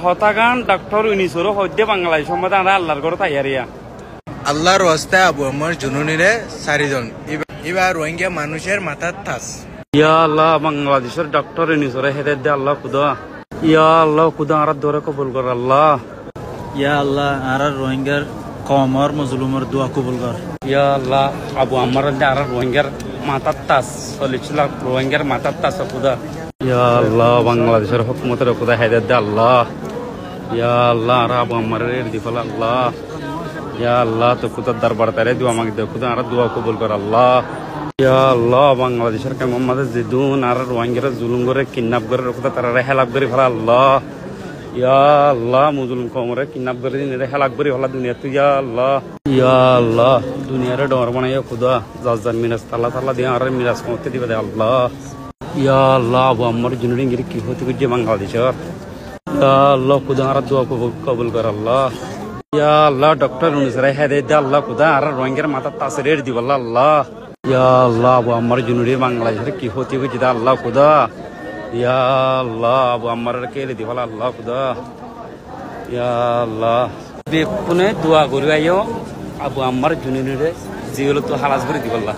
হতাগান doctor ইউনিসরো হদ্দে Bangladesh সম্বন্ধে আমরা আল্লাহর ঘরে তাইয়ারিয়া আল্লাহর হস্তে আবু আমার জুনুনিরে 4 জন এবার রোহিঙ্গা মানুষের মাথার তাস ইয়া আল্লাহ বাংলাদেশের ডক্টর ইউনিসরে হেদায়েত দে আল্লাহ খুদা ইয়া আল্লাহ খুদা আর দরে কবুল কর আল্লাহ ইয়া আল্লাহ আর রোহিঙ্গার কমর মজলুমের দোয়া কবুল কর ইয়া আল্লাহ আবু আমার আর রোহিঙ্গার মাথার তাস 40 লাখ রোহিঙ্গার মাথার তাস খুদা ইয়া আল্লাহ বাংলাদেশের হুকুমতের খুদা হেদায়েত দে আল্লাহ ইয়া আল্লাহ আর আবু আমার দি ফল আল্লাহ ইয়া আল্লাহ তো খুদার দরবার তারে দোয়া মাগ দে খুদা আর দোয়া কবুল কর আল্লাহ ইয়া আল্লাহ বাংলাদেশের কে মোহাম্মদ জিদুন আর রোহিঙ্গার জুলুম করে কিডন্যাপ করে খুদা তারা হেলাক করে ফেলা আল্লাহ ইয়া আল্লাহ মুজলুম কমরে কিডন্যাপ করে দিনে হেলাক করে ফেলা দুনিয়া তুই ইয়া আল্লাহ দুনিয়ারে ডর বানাইয়া খুদা জাজার মিরাজ তাল্লাহ তাল্লাহ দিয়ে আর মিরাজ কমতে দিবে দে আল্লাহ ইয়া আল্লাহ আবু আমার জুনুরিঙ্গির কি হতে গুজে বাংলাদেশের ইয়া আল্লাহ খুদা আর দোয়া কবুল কর আল্লাহ ইয়া আল্লাহ ডক্টর অনুসারে হেদায়েত দে আল্লাহ খুদা আর রোহিঙ্গার মাথা তাসিরের দিব আল্লাহ ইয়া আল্লাহ আবু আমার জুনুরি বাংলাদেশের কি হতে গুজে আল্লাহ খুদা ইয়া আল্লাহ আবু আমার কেলে দিব আল্লাহ খুদা ইয়া আল্লাহ বেকুনে দোয়া করি আইও আবু আমার জুনুরিরে জিগুলো তো হালাস করে দিব আল্লাহ